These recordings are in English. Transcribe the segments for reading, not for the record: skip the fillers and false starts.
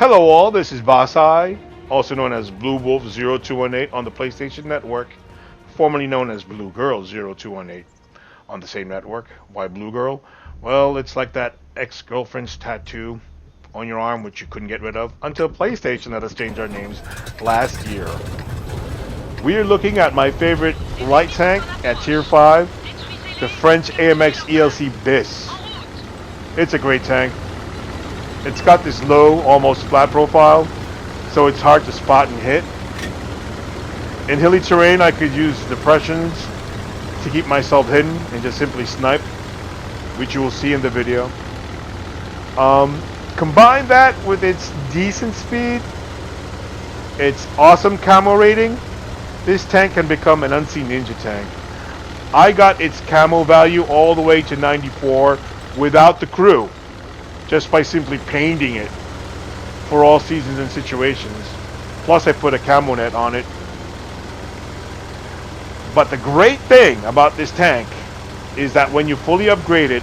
Hello all, this is Basai, also known as Blue Wolf 0218 on the PlayStation Network, formerly known as Blue Girl 0218 on the same network. Why Blue Girl? Well, it's like that ex-girlfriend's tattoo on your arm which you couldn't get rid of until PlayStation let us change our names last year. We are looking at my favorite light tank at Tier 5, the French AMX ELC Bis. It's a great tank. It's got this low, almost flat profile, so it's hard to spot and hit. In hilly terrain, I could use depressions to keep myself hidden and just simply snipe, which you will see in the video. Combine that with its decent speed, its awesome camo rating, this tank can become an unseen ninja tank. I got its camo value all the way to 94 without the crew, just by simply painting it for all seasons and situations. Plus I put a camo net on it. But the great thing about this tank is that when you fully upgrade it,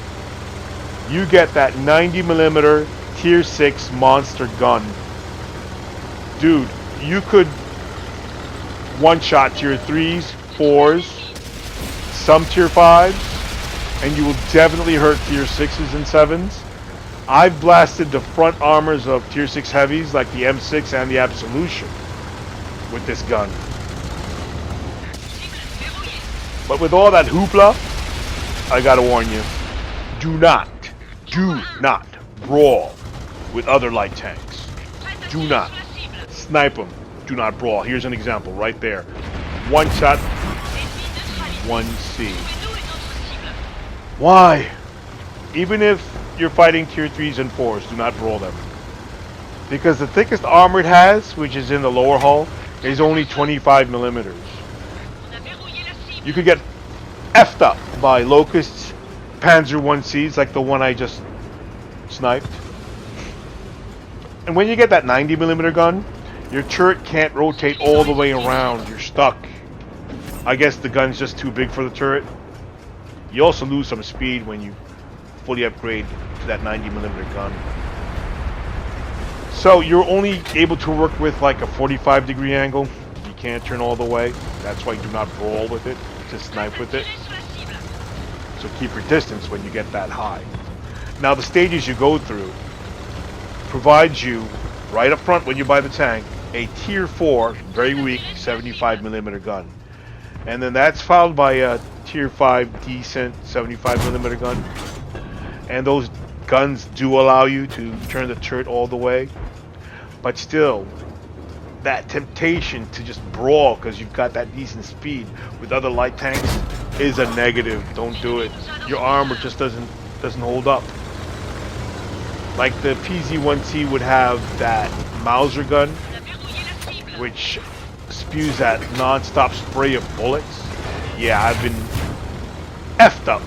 you get that 90mm Tier 6 monster gun. Dude, you could one-shot Tier 3s, 4s, some Tier 5s, and you will definitely hurt Tier 6s and 7s. I've blasted the front armors of Tier 6 heavies like the M6 and the Absolution with this gun. But with all that hoopla, I gotta warn you, do not brawl with other light tanks. Do not. Snipe them. Do not brawl. Here's an example right there. One shot, 1C. Why? Even if you're fighting Tier 3s and 4s, do not brawl them. Because the thickest armor it has, which is in the lower hull, is only 25mm. You could get effed up by Locusts, Panzer 1Cs, like the one I just sniped. And when you get that 90mm gun, your turret can't rotate all the way around. You're stuck. I guess the gun's just too big for the turret. You also lose some speed when you fully upgrade to that 90mm gun. So you're only able to work with like a 45-degree angle. You can't turn all the way. That's why you do not brawl with it. Just snipe with it. So keep your distance when you get that high. Now the stages you go through provides you, right up front when you buy the tank, a Tier 4, very weak 75mm gun. And then that's followed by a Tier 5 decent 75mm gun. And those guns do allow you to turn the turret all the way. But still, that temptation to just brawl because you've got that decent speed with other light tanks is a negative. Don't do it. Your armor just doesn't hold up. Like the PZ-1T would have that Mauser gun, which spews that non-stop spray of bullets. Yeah, I've been effed up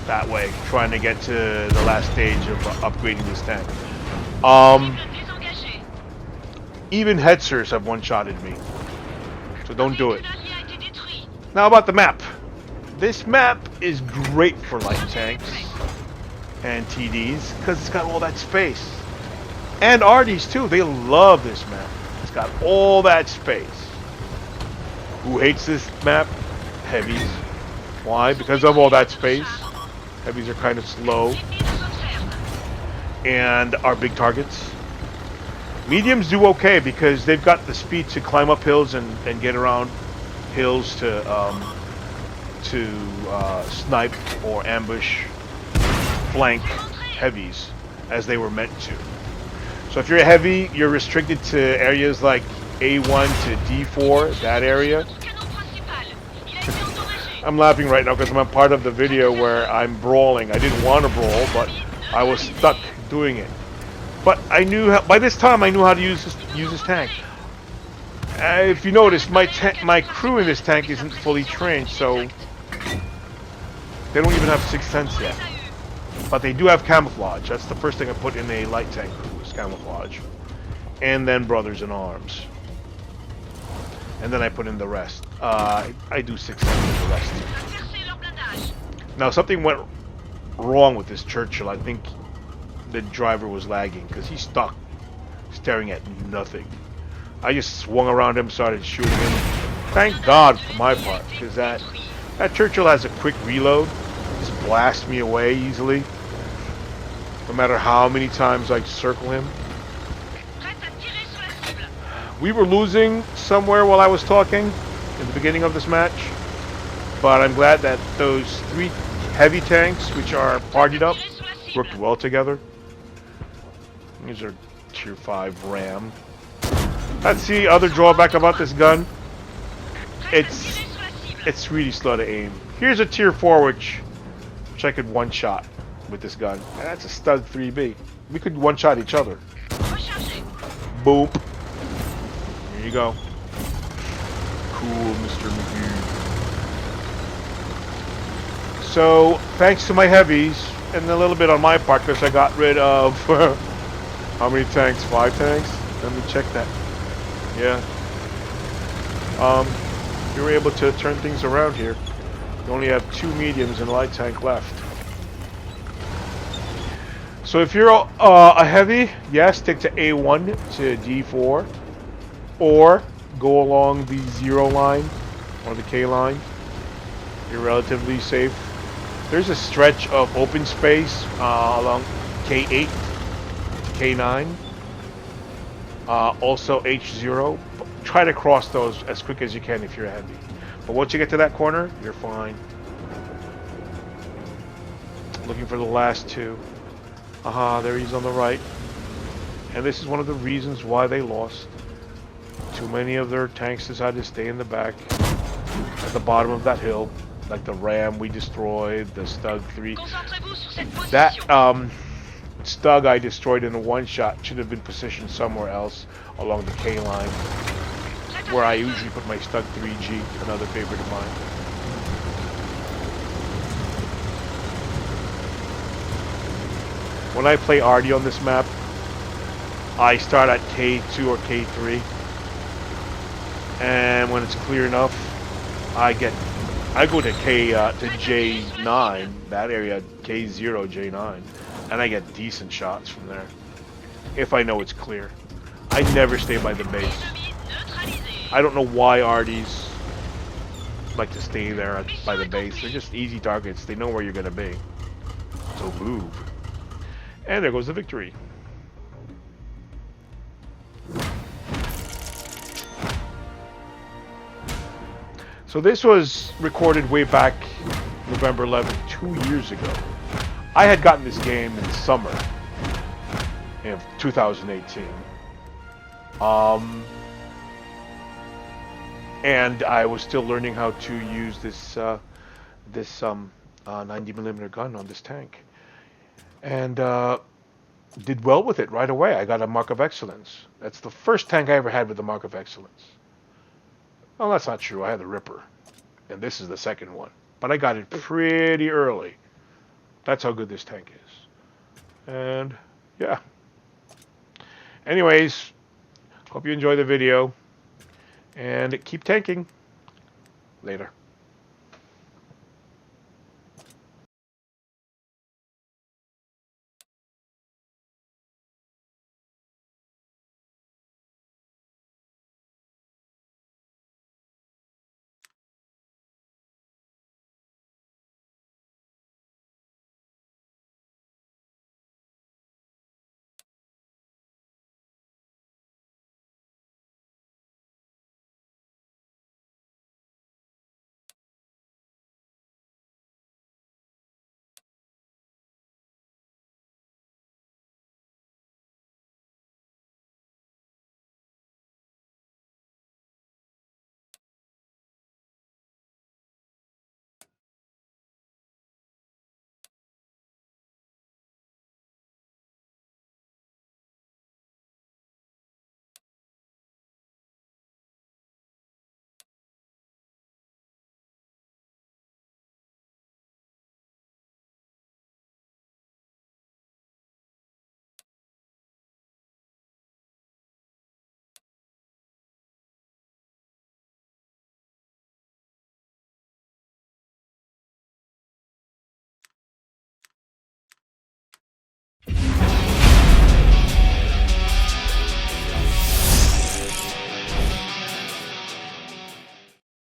that way, trying to get to the last stage of upgrading this tank. Even headsers have one-shotted me, so don't do it. Now about the map. This map is great for light tanks and TDs because it's got all that space. And RDs too, they love this map. It's got all that space. Who hates this map? Heavies. Why? Because of all that space. Heavies are kind of slow and are big targets. Mediums do okay because they've got the speed to climb up hills and get around hills to snipe or ambush, flank heavies as they were meant to. So if you're a heavy, you're restricted to areas like A1 to D4, that area. I'm laughing right now because I'm a part of the video where I'm brawling. I didn't want to brawl, but I was stuck doing it. But I knew by this time I knew how to use this tank. If you notice, my crew in this tank isn't fully trained, so they don't even have 6th sense yet. But they do have camouflage. That's the first thing I put in a light tank crew is camouflage, and then brothers in arms. And then I put in the rest. I do 6 sense in the rest. Now something went wrong with this Churchill. I think the driver was lagging because he's stuck staring at nothing. I just swung around him, started shooting him. Thank God for my part, because that Churchill has a quick reload. Just blasts me away easily. No matter how many times I circle him. We were losing somewhere while I was talking in the beginning of this match. But I'm glad that those 3 heavy tanks, which are partied up, worked well together. These are tier 5 RAM. That's the other drawback about this gun. It's really slow to aim. Here's a tier 4 which I could one-shot with this gun. And that's a stud 3B. We could one-shot each other. Boop. There you go. Cool, Mr. McGee. So, thanks to my heavies, and a little bit on my part, because I got rid of... how many tanks? 5 tanks? Let me check that. Yeah. You were able to turn things around here. You only have 2 mediums and a light tank left. So if you're a heavy, yes, stick to A1 to D4, or go along the 0 line or the K line. You're relatively safe. There's a stretch of open space along K8 to K9. Also H0. Try to cross those as quick as you can if you're heavy. But once you get to that corner, you're fine. Looking for the last 2. Aha, there he's on the right. And this is one of the reasons why they lost. Too many of their tanks decided to stay in the back at the bottom of that hill. Like the Ram we destroyed, the Stug 3. That Stug I destroyed in a one-shot should have been positioned somewhere else along the K line, where I usually put my Stug 3G, another favorite of mine. When I play Arty on this map, I start at K2 or K3, and when it's clear enough, I go to J9, that area, K0, J9, and I get decent shots from there, if I know it's clear. I never stay by the base. I don't know why Arties like to stay there by the base. They're just easy targets. They know where you're going to be. So move. And there goes the victory. So this was recorded way back November 11th, 2 years ago. I had gotten this game in summer of 2018. And I was still learning how to use this 90mm gun on this tank. And did well with it right away. I got a Mark of Excellence. That's the first tank I ever had with the Mark of Excellence. Well, that's not true. I had the Ripper. And this is the second one. But I got it pretty early. That's how good this tank is. And, yeah. Anyways, hope you enjoy the video. And keep tanking. Later.